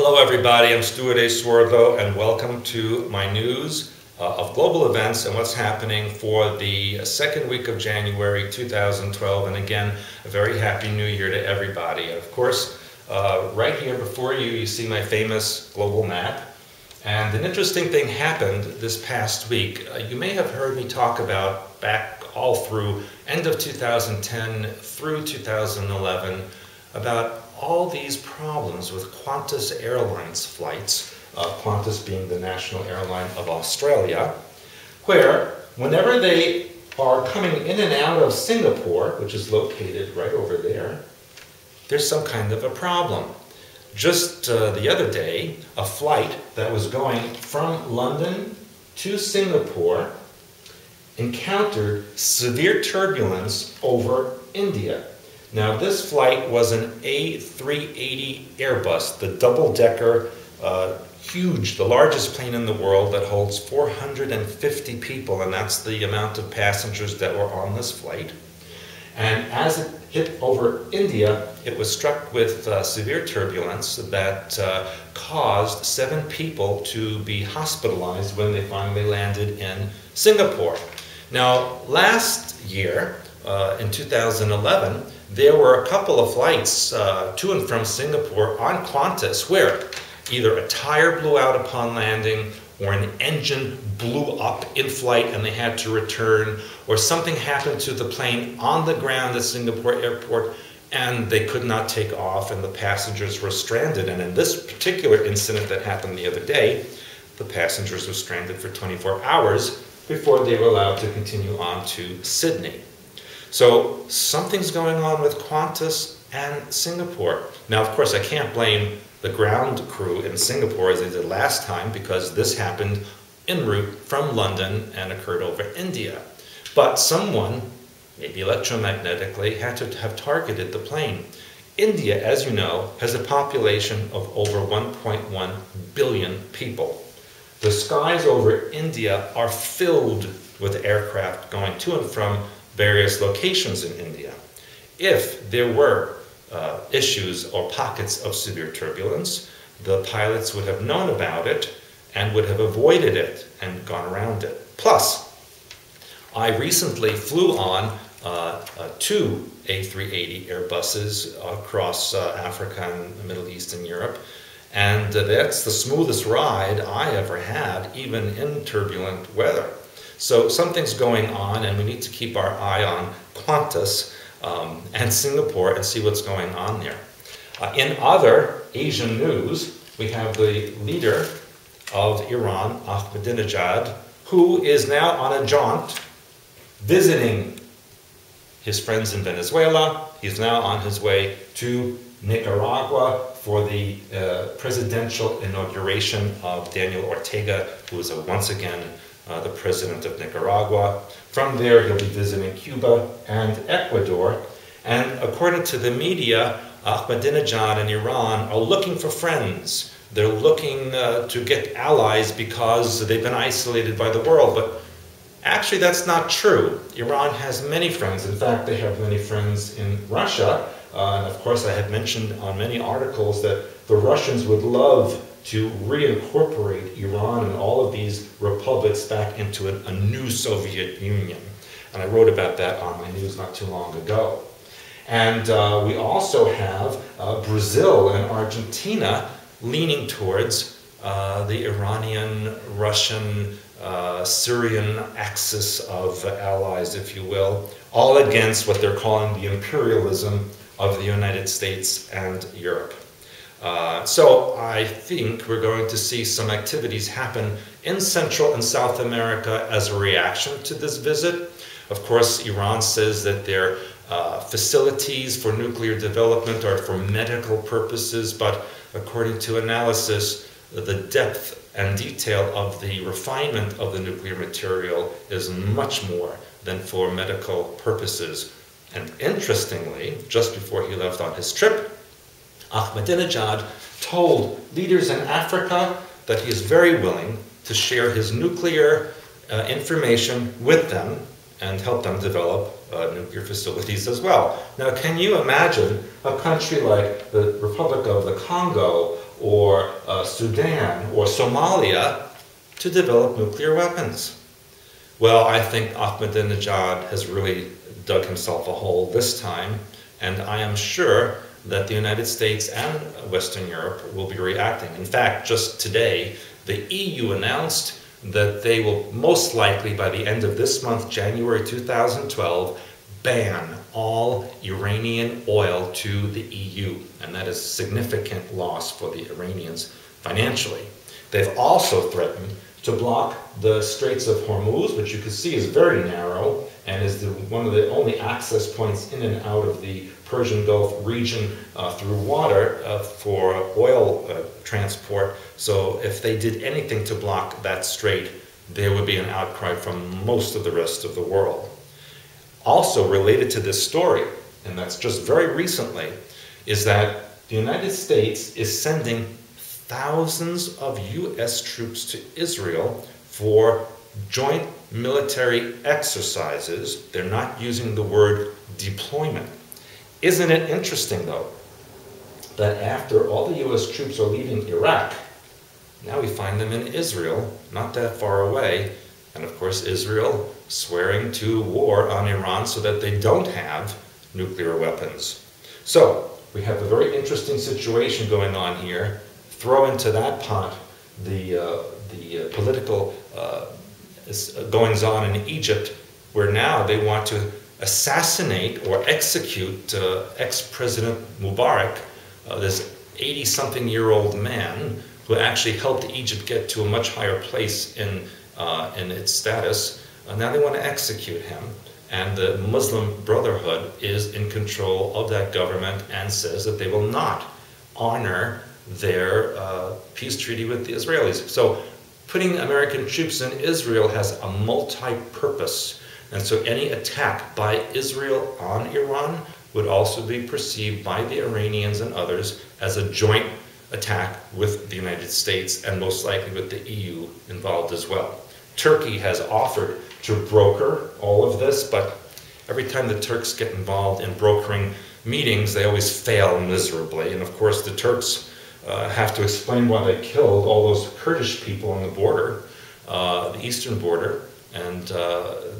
Hello everybody, I'm Stewart A. Swerdlow and welcome to my news of global events and what's happening for the second week of January 2012, and again a very happy new year to everybody. And of course, right here before you, you see my famous global map, and an interesting thing happened this past week. You may have heard me talk about back all through end of 2010 through 2011 about all these problems with Qantas Airlines flights, Qantas being the national airline of Australia, where whenever they are coming in and out of Singapore, which is located right over there, there's some kind of a problem. Just the other day, a flight that was going from London to Singapore encountered severe turbulence over India. Now, this flight was an A380 Airbus, the double-decker, huge, the largest plane in the world that holds 450 people, and that's the amount of passengers that were on this flight. And as it hit over India, it was struck with severe turbulence that caused 7 people to be hospitalized when they finally landed in Singapore. Now, last year, in 2011, there were a couple of flights to and from Singapore on Qantas where either a tire blew out upon landing, or an engine blew up in flight and they had to return, or something happened to the plane on the ground at Singapore airport and they could not take off and the passengers were stranded. And in this particular incident that happened the other day, the passengers were stranded for 24 hours before they were allowed to continue on to Sydney. So something's going on with Qantas and Singapore. Now, of course, I can't blame the ground crew in Singapore as they did last time, because this happened en route from London and occurred over India. But someone, maybe electromagnetically, had to have targeted the plane. India, as you know, has a population of over 1.1 billion people. The skies over India are filled with aircraft going to and from various locations in India. If there were issues or pockets of severe turbulence, the pilots would have known about it and would have avoided it and gone around it. Plus, I recently flew on 2 A380 Airbuses across Africa and the Middle East and Europe, and that's the smoothest ride I ever had, even in turbulent weather. So something's going on, and we need to keep our eye on Qantas and Singapore and see what's going on there. In other Asian news, we have the leader of Iran, Ahmadinejad, who is now on a jaunt visiting his friends in Venezuela. He's now on his way to Nicaragua for the presidential inauguration of Daniel Ortega, who is once again the president of Nicaragua. From there, he'll be visiting Cuba and Ecuador. And according to the media, Ahmadinejad and Iran are looking for friends. They're looking to get allies because they've been isolated by the world. But actually, that's not true. Iran has many friends. In fact, they have many friends in Russia. And of course, I had mentioned on many articles that the Russians would love to reincorporate Iran and all of these republics back into a new Soviet Union. And I wrote about that on my news not too long ago. And we also have Brazil and Argentina leaning towards the Iranian, Russian, Syrian axis of allies, if you will, all against what they're calling the imperialism of the United States and Europe. So I think we're going to see some activities happen in Central and South America as a reaction to this visit. Of course, Iran says that their facilities for nuclear development are for medical purposes, but according to analysis, the depth and detail of the refinement of the nuclear material is much more than for medical purposes. And interestingly, just before he left on his trip, Ahmadinejad told leaders in Africa that he is very willing to share his nuclear information with them and help them develop nuclear facilities as well. Now, can you imagine a country like the Republic of the Congo or Sudan or Somalia to develop nuclear weapons. Well, I think Ahmadinejad has really dug himself a hole this time, and I am sure that the United States and Western Europe will be reacting. In fact, just today, the EU announced that they will most likely, by the end of this month, January 2012, ban all Iranian oil to the EU, and that is a significant loss for the Iranians financially. They've also threatened to block the Straits of Hormuz, which you can see is very narrow and is one of the only access points in and out of the Persian Gulf region through water for oil transport. So if they did anything to block that strait, there would be an outcry from most of the rest of the world. Also related to this story, and that's just very recently, is that the United States is sending thousands of US troops to Israel for joint military exercises. They're not using the word deployment. Isn't it interesting, though, that after all the US troops are leaving Iraq, now we find them in Israel, not that far away, and of course Israel swearing to war on Iran so that they don't have nuclear weapons. So we have a very interesting situation going on here. Throw into that pot the political goings-on in Egypt, where now they want to assassinate or execute ex-President Mubarak, this 80-something-year-old man who actually helped Egypt get to a much higher place in its status. Now they want to execute him, and the Muslim Brotherhood is in control of that government and says that they will not honor their peace treaty with the Israelis. So putting American troops in Israel has a multi-purpose, and so any attack by Israel on Iran would also be perceived by the Iranians and others as a joint attack with the United States, and most likely with the EU involved as well. Turkey has offered to broker all of this, but every time the Turks get involved in brokering meetings, they always fail miserably. And of course, the Turks have to explain why they killed all those Kurdish people on the border, the eastern border, and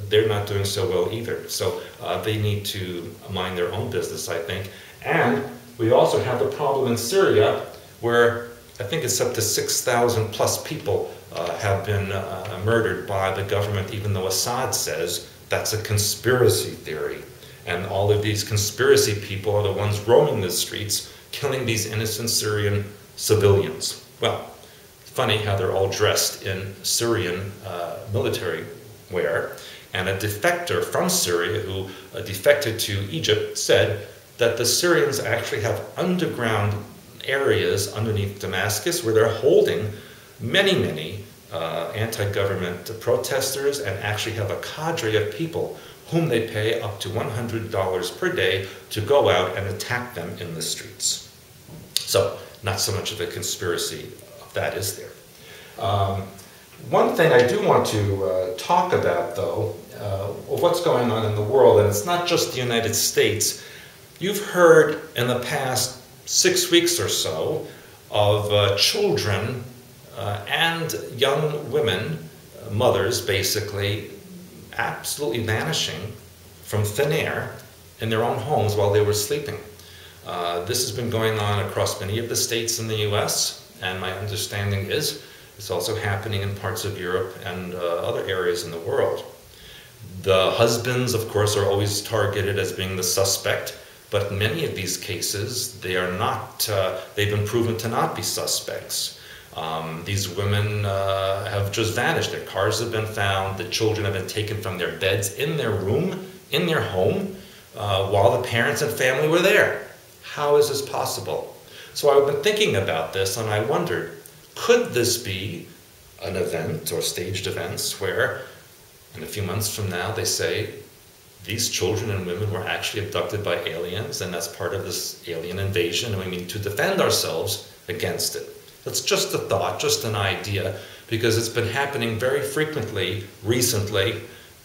they're not doing so well either. So they need to mind their own business, I think. And we also have the problem in Syria, where I think it's up to 6,000 plus people have been murdered by the government, even though Assad says that's a conspiracy theory. And all of these conspiracy people are the ones roaming the streets, killing these innocent Syrian civilians. Well, it's funny how they're all dressed in Syrian military wear. And a defector from Syria who defected to Egypt said that the Syrians actually have underground areas underneath Damascus where they're holding many anti-government protesters, and actually have a cadre of people whom they pay up to $100 per day to go out and attack them in the streets. So, not so much of a conspiracy of that, is there? One thing I do want to talk about, though, of what's going on in the world, and it's not just the United States. You've heard in the past 6 weeks or so of children and young women, mothers basically, absolutely vanishing from thin air in their own homes while they were sleeping. This has been going on across many of the states in the US, and my understanding is it's also happening in parts of Europe and other areas in the world. The husbands, of course, are always targeted as being the suspect, but in many of these cases, they are not, they've been proven to not be suspects. These women have just vanished. Their cars have been found. The children have been taken from their beds in their room, in their home, while the parents and family were there. How is this possible? So I've been thinking about this, and I wondered, could this be an event or staged events where in a few months from now they say these children and women were actually abducted by aliens, and that's part of this alien invasion, and we need to defend ourselves against it? That's just a thought, just an idea, because it's been happening very frequently recently.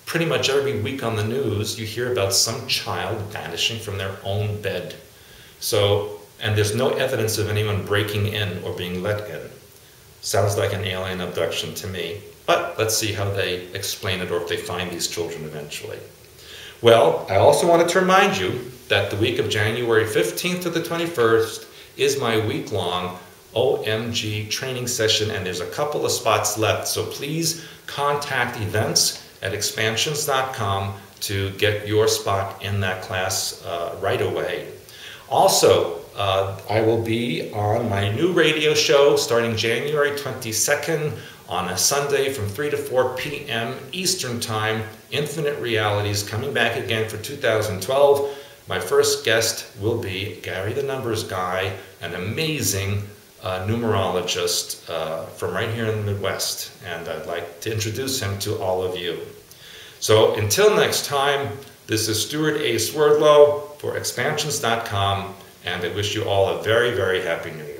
Pretty much every week on the news, you hear about some child vanishing from their own bed. So and there's no evidence of anyone breaking in or being let in. Sounds like an alien abduction to me, but let's see how they explain it or if they find these children eventually. Well, I also wanted to remind you that the week of January 15th to the 21st is my week-long OMG training session, and there's a couple of spots left, so please contact events@expansions.com to get your spot in that class right away. Also, I will be on my new radio show starting January 22nd on a Sunday from 3 to 4 p.m. Eastern Time. Infinite Realities coming back again for 2012. My first guest will be Gary the Numbers Guy, an amazing numerologist from right here in the Midwest, and I'd like to introduce him to all of you. So until next time, this is Stewart A. Swerdlow for expansions.com, and I wish you all a very, very happy New Year.